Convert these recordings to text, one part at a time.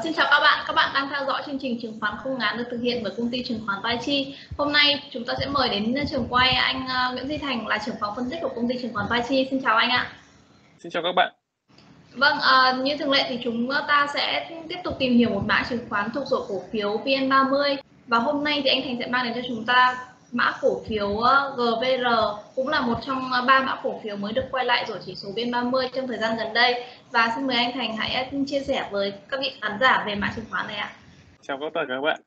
Xin chào các bạn đang theo dõi chương trình chứng khoán không ngắn được thực hiện bởi công ty chứng khoán Tài Chi. Hôm nay chúng ta sẽ mời đến trường quay anh Nguyễn Duy Thành là trưởng phòng phân tích của công ty chứng khoán Tài Chi. Xin chào anh ạ. Xin chào các bạn. Vâng, như thường lệ thì chúng ta sẽ tiếp tục tìm hiểu một mã chứng khoán thuộc rổ cổ phiếu VN30 và hôm nay thì anh Thành sẽ mang đến cho chúng ta mã cổ phiếu GVR, cũng là một trong 3 mã cổ phiếu mới được quay lại rổ chỉ số VN30 trong thời gian gần đây. Và xin mời anh Thành hãy chia sẻ với các vị khán giả về mã chứng khoán này ạ. Chào tất cả các bạn.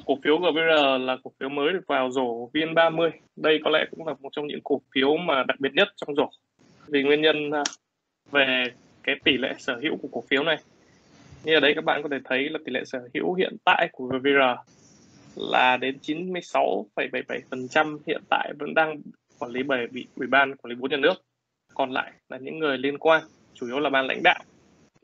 Cổ phiếu GVR là cổ phiếu mới được vào rổ VN30. Đây có lẽ cũng là một trong những cổ phiếu mà đặc biệt nhất trong rổ, vì nguyên nhân về cái tỷ lệ sở hữu của cổ phiếu này. Như ở đây các bạn có thể thấy là tỷ lệ sở hữu hiện tại của GVR là đến 96,77%, hiện tại vẫn đang quản lý bởi Ủy ban Quản lý vốn nhà nước. Còn lại là những người liên quan, chủ yếu là ban lãnh đạo.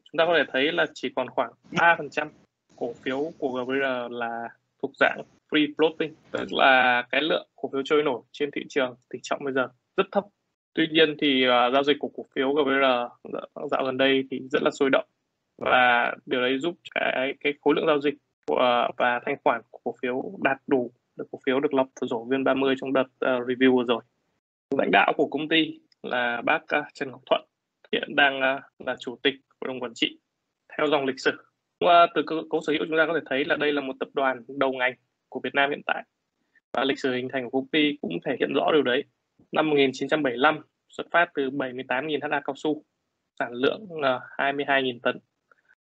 Chúng ta có thể thấy là chỉ còn khoảng 3% cổ phiếu của GVR là thuộc dạng free floating, tức là cái lượng cổ phiếu trôi nổi trên thị trường tỷ trọng bây giờ rất thấp. Tuy nhiên thì giao dịch của cổ phiếu GVR dạo gần đây thì rất là sôi động, và điều đấy giúp cái khối lượng giao dịch và thanh khoản của cổ phiếu đạt đủ để cổ phiếu được lọc vào rổ VN30 trong đợt review vừa rồi. Lãnh đạo của công ty là bác Trần Ngọc Thuận, hiện đang là chủ tịch hội đồng quản trị. Theo dòng lịch sử, từ cấu sở hữu chúng ta có thể thấy là đây là một tập đoàn đầu ngành của Việt Nam hiện tại, và lịch sử hình thành của công ty cũng thể hiện rõ điều đấy. Năm 1975 xuất phát từ 78.000 ha cao su, sản lượng 22.000 tấn.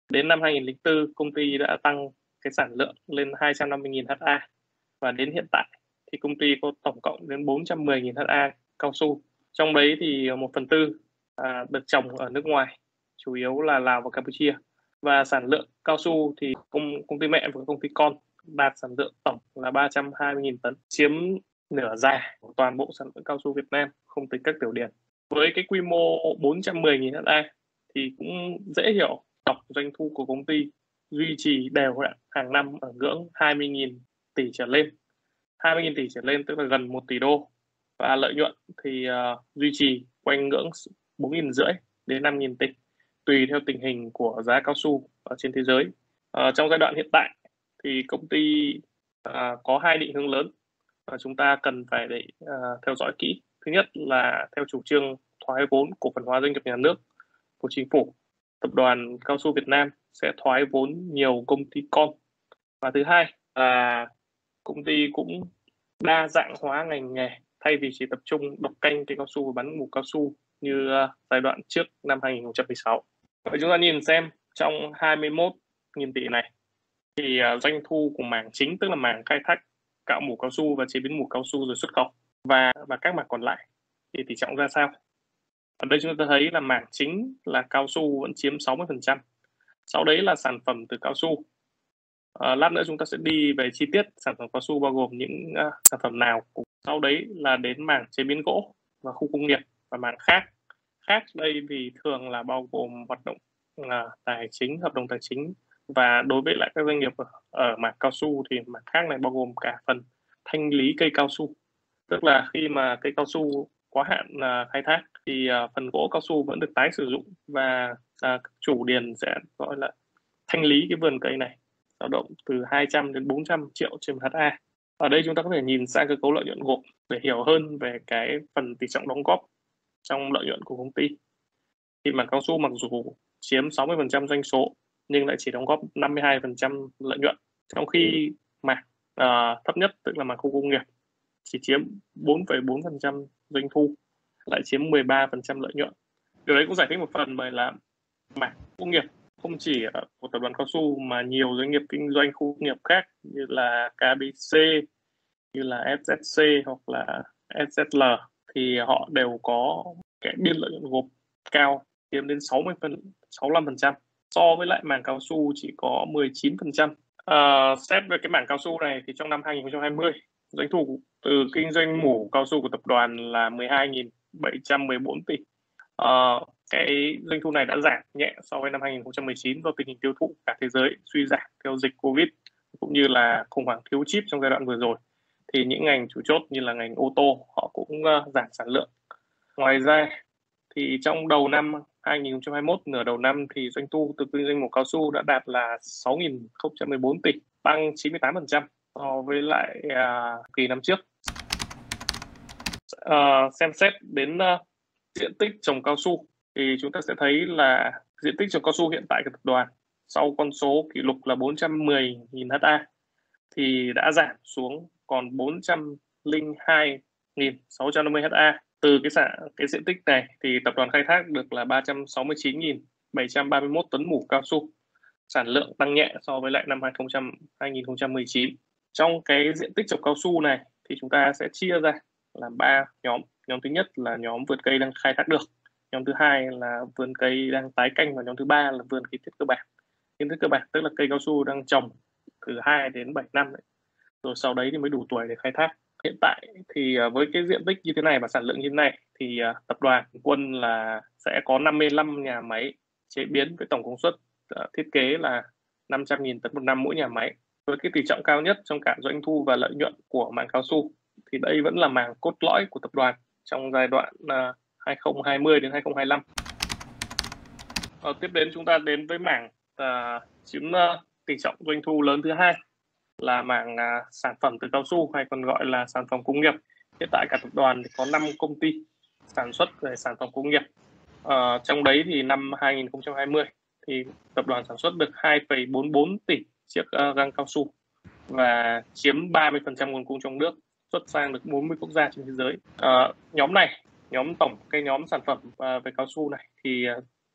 Đến năm 2004 công ty đã tăng cái sản lượng lên 250.000 ha, và đến hiện tại thì công ty có tổng cộng đến 410.000 ha cao su. Trong đấy thì 1/4 được trồng ở nước ngoài, chủ yếu là Lào và Campuchia. Và sản lượng cao su thì công ty mẹ và công ty con đạt sản lượng tổng là 320.000 tấn, chiếm nửa già của toàn bộ sản lượng cao su Việt Nam, không tính các tiểu điển. Với cái quy mô 410.000 ha thì cũng dễ hiểu tổng doanh thu của công ty duy trì đều đặn hàng năm ở ngưỡng 20.000 tỷ trở lên. 20.000 tỷ trở lên tức là gần 1 tỷ đô, và lợi nhuận thì duy trì quanh ngưỡng 4.500 đến 5.000 tỷ, tùy theo tình hình của giá cao su ở trên thế giới. Trong giai đoạn hiện tại thì công ty có hai định hướng lớn và chúng ta cần phải theo dõi kỹ. Thứ nhất là theo chủ trương thoái vốn cổ phần hóa doanh nghiệp nhà nước của chính phủ, tập đoàn cao su Việt Nam sẽ thoái vốn nhiều công ty con. Và thứ hai là công ty cũng đa dạng hóa ngành nghề, thay vì chỉ tập trung độc canh cây cao su và bán mủ cao su như giai đoạn trước năm 2016. Vậy chúng ta nhìn xem trong 21.000 tỷ này thì doanh thu của mảng chính, tức là mảng khai thác cạo mủ cao su và chế biến mủ cao su rồi xuất khẩu, và các mảng còn lại thì tỷ trọng ra sao? Ở đây chúng ta thấy là mảng chính là cao su vẫn chiếm 60%. Sau đấy là sản phẩm từ cao su. Lát nữa chúng ta sẽ đi về chi tiết sản phẩm cao su bao gồm những sản phẩm nào. Sau đấy là đến mảng chế biến gỗ và khu công nghiệp và mảng khác. Khác đây thì thường là bao gồm hoạt động tài chính, hợp đồng tài chính, và đối với lại các doanh nghiệp ở mảng cao su thì mảng khác này bao gồm cả phần thanh lý cây cao su, tức là khi mà cây cao su quá hạn khai thác thì phần gỗ cao su vẫn được tái sử dụng, và chủ điền sẽ gọi là thanh lý cái vườn cây này, dao động từ 200 đến 400 triệu trên một ha. Ở đây chúng ta có thể nhìn sang cơ cấu lợi nhuận gộp để hiểu hơn về cái phần tỷ trọng đóng góp trong lợi nhuận của công ty. Thì mảng cao su mặc dù chiếm 60% doanh số nhưng lại chỉ đóng góp 52% lợi nhuận, trong khi mảng thấp nhất, tức là mảng khu công nghiệp, chỉ chiếm 4,4% doanh thu, lại chiếm 13% lợi nhuận. Điều đấy cũng giải thích một phần bởi là mảng công nghiệp không chỉ của tập đoàn cao su mà nhiều doanh nghiệp kinh doanh khu công nghiệp khác như là KBC, như là FZC hoặc là SZL thì họ đều có cái biên lợi nhuận gộp cao, chiếm đến 65%, so với lại mảng cao su chỉ có 19%. Xét về cái mảng cao su này thì trong năm 2020, doanh thu từ kinh doanh mủ cao su của tập đoàn là 12.714 tỷ. Cái doanh thu này đã giảm nhẹ so với năm 2019 do tình hình tiêu thụ cả thế giới suy giảm theo dịch Covid cũng như là khủng hoảng thiếu chip trong giai đoạn vừa rồi. Thì những ngành chủ chốt như là ngành ô tô họ cũng giảm sản lượng. Ngoài ra thì trong đầu năm 2021 nửa đầu năm thì doanh thu từ kinh doanh mủ cao su đã đạt là 6.014 tỷ, tăng 98% so với lại kỳ năm trước. Xem xét đến diện tích trồng cao su thì chúng ta sẽ thấy là diện tích trồng cao su hiện tại của tập đoàn sau con số kỷ lục là 410.000 ha thì đã giảm xuống còn 402.650 ha. Từ cái diện tích này thì tập đoàn khai thác được là 369.731 tấn mủ cao su, sản lượng tăng nhẹ so với lại năm 2019. Trong cái diện tích trồng cao su này thì chúng ta sẽ chia ra làm 3 nhóm. Nhóm thứ nhất là nhóm vườn cây đang khai thác được, nhóm thứ hai là vườn cây đang tái canh và nhóm thứ ba là vườn kiến thiết cơ bản. Kiến thiết cơ bản tức là cây cao su đang trồng từ 2 đến 7 năm đấy. Rồi sau đấy thì mới đủ tuổi để khai thác. Hiện tại thì với cái diện tích như thế này và sản lượng như thế này thì tập đoàn Quân là sẽ có 55 nhà máy chế biến với tổng công suất thiết kế là 500.000 tấn một năm mỗi nhà máy. Với cái tỷ trọng cao nhất trong cả doanh thu và lợi nhuận của mảng cao su thì đây vẫn là mảng cốt lõi của tập đoàn trong giai đoạn 2020 đến 2025. Tiếp đến chúng ta đến với mảng chiếm tỷ trọng doanh thu lớn thứ hai là mảng sản phẩm từ cao su hay còn gọi là sản phẩm công nghiệp. Hiện tại cả tập đoàn thì có 5 công ty sản xuất về sản phẩm công nghiệp. Trong đấy thì năm 2020 thì tập đoàn sản xuất được 2,44 tỷ chiếc găng cao su và chiếm 30% nguồn cung trong nước, xuất sang được 40 quốc gia trên thế giới. Nhóm này, nhóm sản phẩm về cao su này thì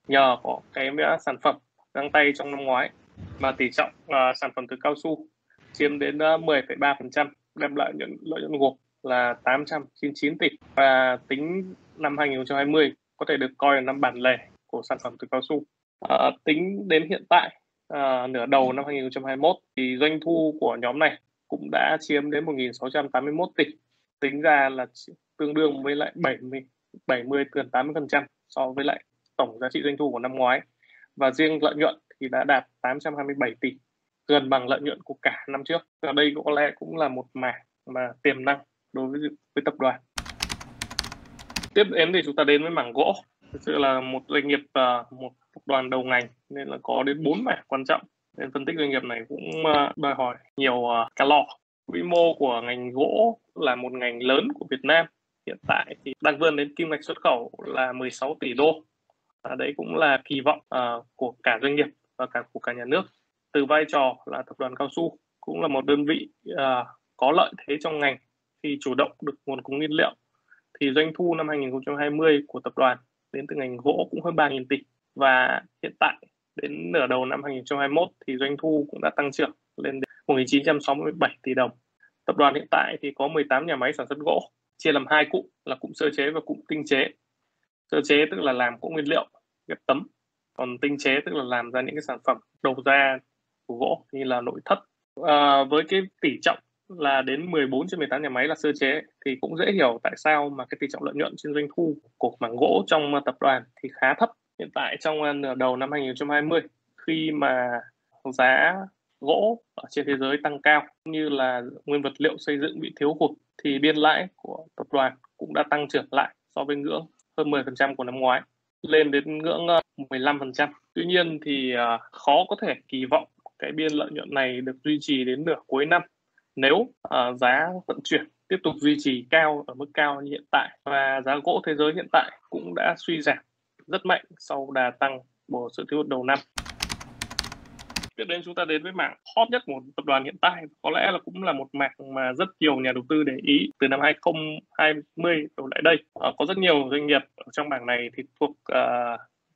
nhờ có cái sản phẩm găng tay trong năm ngoái mà tỷ trọng sản phẩm từ cao su chiếm đến 10,3%, đem lại lợi nhuận gộp là 899 tỷ và tính năm 2020 có thể được coi là năm bản lề của sản phẩm từ cao su. Tính đến hiện tại nửa đầu năm 2021 thì doanh thu của nhóm này cũng đã chiếm đến 1.681 tỷ, tính ra là tương đương với lại 70 gần 80% so với lại tổng giá trị doanh thu của năm ngoái, và riêng lợi nhuận thì đã đạt 827 tỷ, gần bằng lợi nhuận của cả năm trước. Và đây có lẽ cũng là một mảng mà tiềm năng đối với tập đoàn. Tiếp đến thì chúng ta đến với mảng gỗ. Thực sự là một doanh nghiệp, một tập đoàn đầu ngành nên là có đến 4 mảng quan trọng. Nên phân tích doanh nghiệp này cũng đòi hỏi nhiều calo. Quy mô của ngành gỗ là một ngành lớn của Việt Nam. Hiện tại thì đang vươn đến kim ngạch xuất khẩu là 16 tỷ đô. Đấy cũng là kỳ vọng của cả doanh nghiệp và của cả nhà nước. Từ vai trò là tập đoàn cao su cũng là một đơn vị có lợi thế trong ngành khi chủ động được nguồn cung nguyên liệu, thì doanh thu năm 2020 của tập đoàn đến từ ngành gỗ cũng hơn 3.000 tỷ, và hiện tại đến nửa đầu năm 2021 thì doanh thu cũng đã tăng trưởng lên đến 1.967 tỷ đồng. Tập đoàn hiện tại thì có 18 nhà máy sản xuất gỗ, chia làm 2 cụm là cụm sơ chế và cụm tinh chế. Sơ chế tức là làm gỗ nguyên liệu, ghép tấm, còn tinh chế tức là làm ra những cái sản phẩm đầu ra của gỗ như là nội thất. Với cái tỷ trọng là đến 14 trên 18 nhà máy là sơ chế thì cũng dễ hiểu tại sao mà cái tỷ trọng lợi nhuận trên doanh thu của mảng gỗ trong tập đoàn thì khá thấp. Hiện tại trong nửa đầu năm 2020, khi mà giá gỗ ở trên thế giới tăng cao như là nguyên vật liệu xây dựng bị thiếu hụt thì biên lãi của tập đoàn cũng đã tăng trưởng lại so với ngưỡng hơn 10% của năm ngoái, lên đến ngưỡng 15%. Tuy nhiên thì khó có thể kỳ vọng cái biên lợi nhuận này được duy trì đến nửa cuối năm nếu giá vận chuyển tiếp tục duy trì cao ở mức cao như hiện tại, và giá gỗ thế giới hiện tại cũng đã suy giảm rất mạnh sau đà tăng của sự thiếu hụt đầu năm. Tiếp đến chúng ta đến với mảng hot nhất của tập đoàn hiện tại, có lẽ là cũng là một mảng mà rất nhiều nhà đầu tư để ý từ năm 2020 đổ lại đây. Có rất nhiều doanh nghiệp ở trong bảng này thì thuộc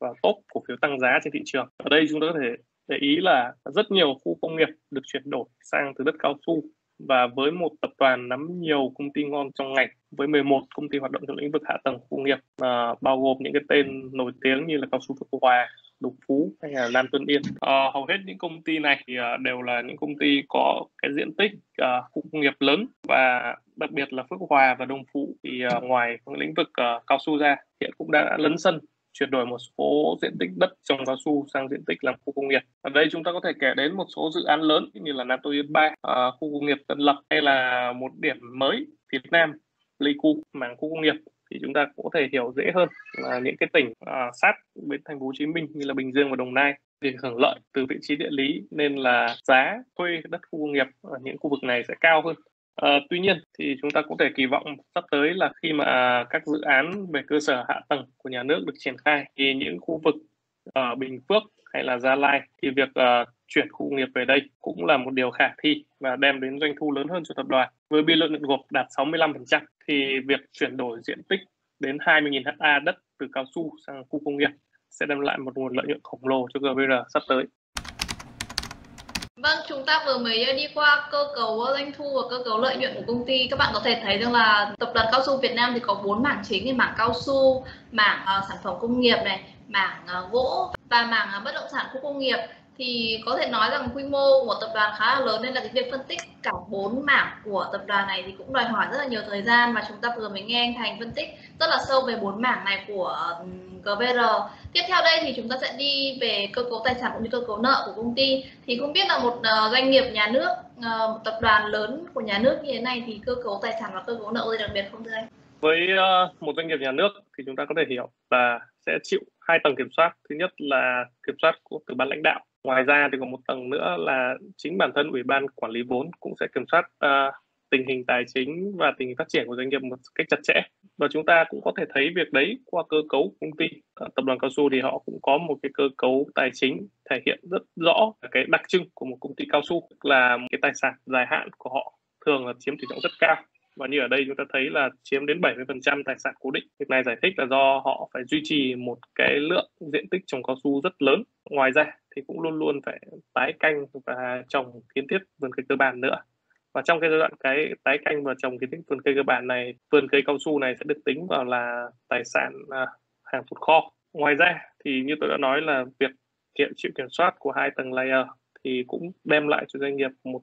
vào top cổ phiếu tăng giá trên thị trường. Ở đây chúng ta có thể để ý là rất nhiều khu công nghiệp được chuyển đổi sang từ đất cao su, và với một tập đoàn nắm nhiều công ty ngon trong ngành với 11 công ty hoạt động trong lĩnh vực hạ tầng công nghiệp, bao gồm những cái tên nổi tiếng như là Cao su Phước Hòa, Lục Phú hay là Nam Tuấn Yên. Hầu hết những công ty này thì đều là những công ty có cái diện tích khu công nghiệp lớn, và đặc biệt là Phước Hòa và Đông Phú thì ngoài lĩnh vực cao su ra hiện cũng đã lấn sân chuyển đổi một số diện tích đất trồng cao su sang diện tích làm khu công nghiệp. Ở đây chúng ta có thể kể đến một số dự án lớn như là Nam Tô Yên 3, khu công nghiệp Tân Lập, hay là một điểm mới Việt Nam, Pleiku, mảng khu công nghiệp thì chúng ta cũng có thể hiểu dễ hơn là những cái tỉnh sát bên thành phố Hồ Chí Minh như là Bình Dương và Đồng Nai thì hưởng lợi từ vị trí địa lý nên là giá thuê đất khu công nghiệp ở những khu vực này sẽ cao hơn. Tuy nhiên thì chúng ta cũng thể kỳ vọng sắp tới là khi mà các dự án về cơ sở hạ tầng của nhà nước được triển khai thì những khu vực ở Bình Phước hay là Gia Lai thì việc chuyển khu công nghiệp về đây cũng là một điều khả thi và đem đến doanh thu lớn hơn cho tập đoàn. Với biên lợi nhuận gộp đạt 65% thì việc chuyển đổi diện tích đến 20.000 ha đất từ cao su sang khu công nghiệp sẽ đem lại một nguồn lợi nhuận khổng lồ cho GVR sắp tới. Vâng, chúng ta vừa mới đi qua cơ cấu doanh thu và cơ cấu lợi nhuận của công ty. Các bạn có thể thấy rằng là tập đoàn Cao su Việt Nam thì có 4 mảng chính: mảng cao su, mảng sản phẩm công nghiệp này, mảng gỗ và mảng bất động sản khu công nghiệp. Thì có thể nói rằng quy mô của tập đoàn khá là lớn nên là cái việc phân tích cả 4 mảng của tập đoàn này thì cũng đòi hỏi rất là nhiều thời gian, và chúng ta vừa mới nghe anh Thành phân tích rất là sâu về 4 mảng này của GVR. Tiếp theo đây thì chúng ta sẽ đi về cơ cấu tài sản cũng như cơ cấu nợ của công ty. Thì không biết là một doanh nghiệp nhà nước, một tập đoàn lớn của nhà nước như thế này thì cơ cấu tài sản và cơ cấu nợ có gì đặc biệt không thưa anh? Với một doanh nghiệp nhà nước thì chúng ta có thể hiểu là sẽ chịu 2 tầng kiểm soát. Thứ nhất là kiểm soát từ ban lãnh đạo. Ngoài ra thì còn một tầng nữa là chính bản thân Ủy ban Quản lý vốn cũng sẽ kiểm soát tình hình tài chính và tình hình phát triển của doanh nghiệp một cách chặt chẽ. Và chúng ta cũng có thể thấy việc đấy qua cơ cấu của công ty. Tập đoàn Cao su thì họ cũng có một cái cơ cấu tài chính thể hiện rất rõ cái đặc trưng của một công ty cao su, là cái tài sản dài hạn của họ thường là chiếm tỷ trọng rất cao. Và như ở đây chúng ta thấy là chiếm đến 70% tài sản cố định. Việc này giải thích là do họ phải duy trì một cái lượng diện tích trồng cao su rất lớn. Ngoài ra thì cũng luôn luôn phải tái canh và trồng kiến thiết vườn cây cơ bản nữa. Và trong cái giai đoạn cái tái canh và trồng kiến thiết vườn cây cơ bản này, vườn cây cao su này sẽ được tính vào là tài sản hàng tồn kho. Ngoài ra thì như tôi đã nói là việc chịu kiểm soát của 2 tầng layer thì cũng đem lại cho doanh nghiệp một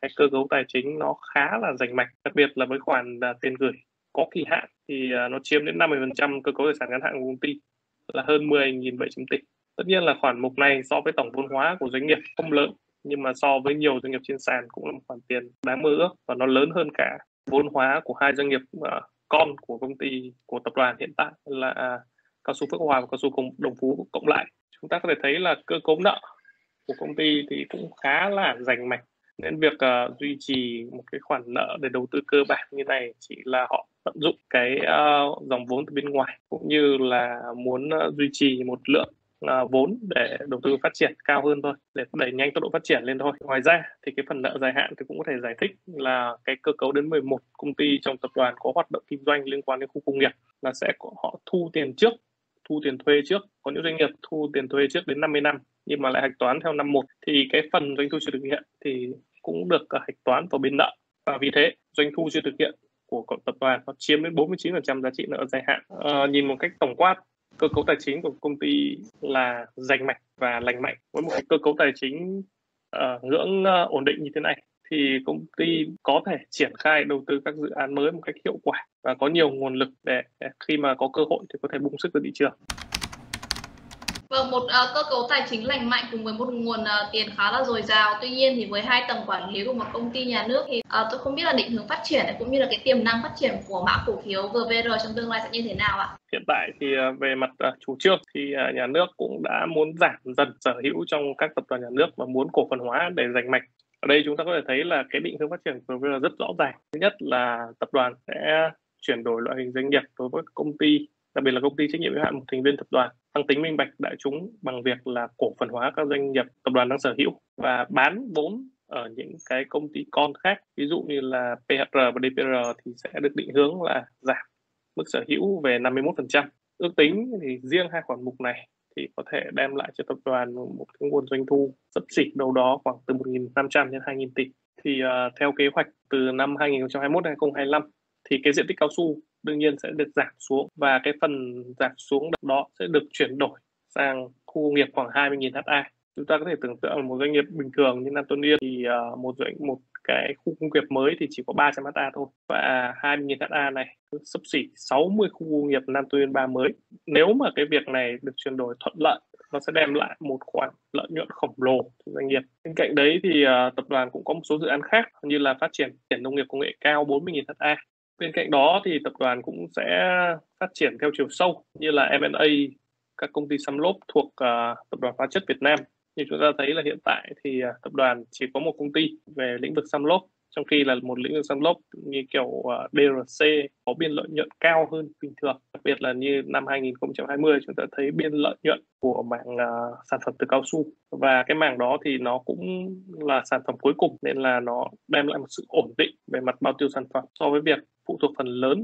cái cơ cấu tài chính nó khá là rành mạch, đặc biệt là với khoản tiền gửi có kỳ hạn thì nó chiếm đến 50% cơ cấu tài sản ngắn hạn của công ty, là hơn 10.700 tỷ. Tất nhiên là khoản mục này so với tổng vốn hóa của doanh nghiệp không lớn, nhưng mà so với nhiều doanh nghiệp trên sàn cũng là một khoản tiền đáng mơ ước, và nó lớn hơn cả vốn hóa của 2 doanh nghiệp con của công ty, của tập đoàn hiện tại là Cao su Phước Hòa và Cao su Đồng Phú cộng lại. Chúng ta có thể thấy là cơ cấu nợ của công ty thì cũng khá là rành mạch, nên việc duy trì một cái khoản nợ để đầu tư cơ bản như này chỉ là họ tận dụng cái dòng vốn từ bên ngoài, cũng như là muốn duy trì một lượng vốn để đầu tư phát triển cao hơn thôi, để đẩy nhanh tốc độ phát triển lên thôi. Ngoài ra thì cái phần nợ dài hạn thì cũng có thể giải thích là cái cơ cấu đến 11 công ty trong tập đoàn có hoạt động kinh doanh liên quan đến khu công nghiệp là sẽ có họ thu tiền trước, thu tiền thuê trước. Có những doanh nghiệp thu tiền thuê trước đến 50 năm nhưng mà lại hạch toán theo năm 1 thì cái phần doanh thu chưa thực hiện thì cũng được hạch toán vào bên nợ, và vì thế doanh thu chưa thực hiện của tập đoàn nó chiếm đến 49% giá trị nợ dài hạn. Nhìn một cách tổng quát, cơ cấu tài chính của công ty là rành mạch và lành mạnh. Với một cái cơ cấu tài chính ngưỡng ổn định như thế này thì công ty có thể triển khai đầu tư các dự án mới một cách hiệu quả và có nhiều nguồn lực để khi mà có cơ hội thì có thể bung sức từ thị trường. Vâng, một cơ cấu tài chính lành mạnh cùng với một nguồn tiền khá là dồi dào. Tuy nhiên thì với 2 tầng quản lý của một công ty nhà nước thì tôi không biết là định hướng phát triển cũng như là cái tiềm năng phát triển của mã cổ phiếu GVR trong tương lai sẽ như thế nào ạ? Hiện tại thì về mặt chủ trương thì nhà nước cũng đã muốn giảm dần sở hữu trong các tập đoàn nhà nước và muốn cổ phần hóa để giành mạch. Ở đây chúng ta có thể thấy là cái định hướng phát triển của GVR rất rõ ràng. Thứ nhất là tập đoàn sẽ chuyển đổi loại hình doanh nghiệp đối với công ty, đặc biệt là công ty trách nhiệm hữu hạn một thành viên tập đoàn, tăng tính minh bạch đại chúng bằng việc là cổ phần hóa các doanh nghiệp tập đoàn đang sở hữu và bán vốn ở những cái công ty con khác, ví dụ như là PHR và DPR thì sẽ được định hướng là giảm mức sở hữu về 51%. Ước tính thì riêng 2 khoản mục này thì có thể đem lại cho tập đoàn một cái nguồn doanh thu xấp xỉ đâu đó khoảng từ 1.500 đến 2.000 tỷ. Thì theo kế hoạch từ năm 2021 đến 2025 thì cái diện tích cao su đương nhiên sẽ được giảm xuống, và cái phần giảm xuống đó sẽ được chuyển đổi sang khu công nghiệp khoảng 20.000 ha. Chúng ta có thể tưởng tượng là một doanh nghiệp bình thường như Nam Tuấn Yên thì một cái khu công nghiệp mới thì chỉ có 300 ha thôi, và 20.000 ha này xấp xỉ 60 khu công nghiệp Nam Tuấn Yên 3 mới. Nếu mà cái việc này được chuyển đổi thuận lợi, nó sẽ đem lại một khoản lợi nhuận khổng lồ cho doanh nghiệp. Bên cạnh đấy thì tập đoàn cũng có một số dự án khác như là phát triển nông nghiệp công nghệ cao 40.000 ha, Bên cạnh đó thì tập đoàn cũng sẽ phát triển theo chiều sâu như là M&A các công ty xăm lốp thuộc Tập đoàn Hóa chất Việt Nam. Như chúng ta thấy là hiện tại thì tập đoàn chỉ có một công ty về lĩnh vực xăm lốp, trong khi là một lĩnh vực xăm lốp như kiểu DRC có biên lợi nhuận cao hơn bình thường. Đặc biệt là như năm 2020 chúng ta thấy biên lợi nhuận của mảng sản phẩm từ cao su, và cái mảng đó thì nó cũng là sản phẩm cuối cùng nên là nó đem lại một sự ổn định về mặt bao tiêu sản phẩm so với việc phụ thuộc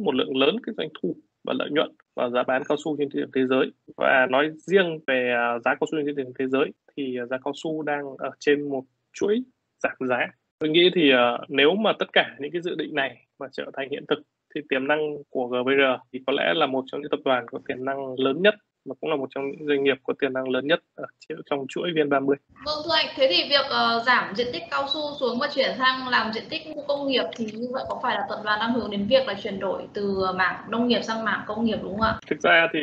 một lượng lớn cái doanh thu và lợi nhuận vào giá bán cao su trên thị trường thế giới. Và nói riêng về giá cao su trên thị trường thế giới thì giá cao su đang ở trên một chuỗi giảm giá. Tôi nghĩ thì nếu mà tất cả những cái dự định này mà trở thành hiện thực thì tiềm năng của GVR thì có lẽ là một trong những tập đoàn có tiềm năng lớn nhất, mà cũng là một trong những doanh nghiệp có tiềm năng lớn nhất ở trong chuỗi VN30. Vâng thưa anh, thế thì việc giảm diện tích cao su xuống và chuyển sang làm diện tích khu công nghiệp thì như vậy có phải là tập đoàn đang hướng đến việc là chuyển đổi từ mảng nông nghiệp sang mảng công nghiệp đúng không ạ? Thực ra thì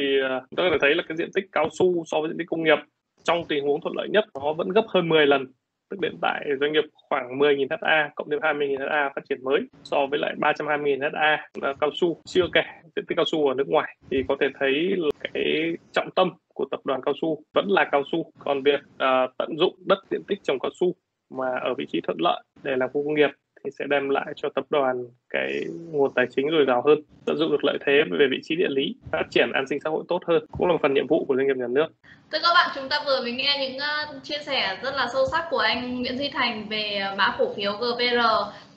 tôi có thể thấy là cái diện tích cao su so với diện tích công nghiệp trong tình huống thuận lợi nhất nó vẫn gấp hơn 10 lần. Tức hiện tại doanh nghiệp khoảng 10.000 ha cộng thêm 20.000 ha phát triển mới so với lại 320.000 ha cao su, chưa kể diện tích cao su ở nước ngoài, thì có thể thấy là cái trọng tâm của tập đoàn cao su vẫn là cao su. Còn việc tận dụng đất diện tích trồng cao su mà ở vị trí thuận lợi để làm khu công nghiệp thì sẽ đem lại cho tập đoàn cái nguồn tài chính dồi dào hơn, tận dụng được lợi thế về vị trí địa lý, phát triển an sinh xã hội tốt hơn, cũng là một phần nhiệm vụ của doanh nghiệp nhà nước. Thưa các bạn, chúng ta vừa mới nghe những chia sẻ rất là sâu sắc của anh Nguyễn Duy Thành về mã cổ phiếu GVR,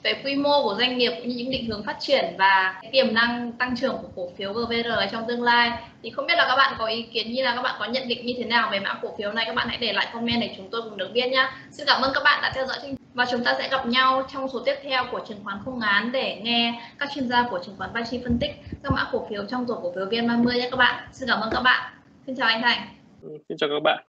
về quy mô của doanh nghiệp, những định hướng phát triển và tiềm năng tăng trưởng của cổ phiếu GVR trong tương lai. Thì không biết là các bạn có ý kiến như là các bạn có nhận định như thế nào về mã cổ phiếu này, các bạn hãy để lại comment để chúng tôi cùng được biết nhé. Xin cảm ơn các bạn đã theo dõi chương trình và chúng ta sẽ gặp nhau trong số tiếp theo của Chứng khoán Không Ngán để nghe các chuyên gia của Chứng khoán Vichi phân tích các mã cổ phiếu trong rổ cổ phiếu VN30 nhé các bạn. Xin cảm ơn các bạn. Xin chào anh Thành. Xin chào các bạn.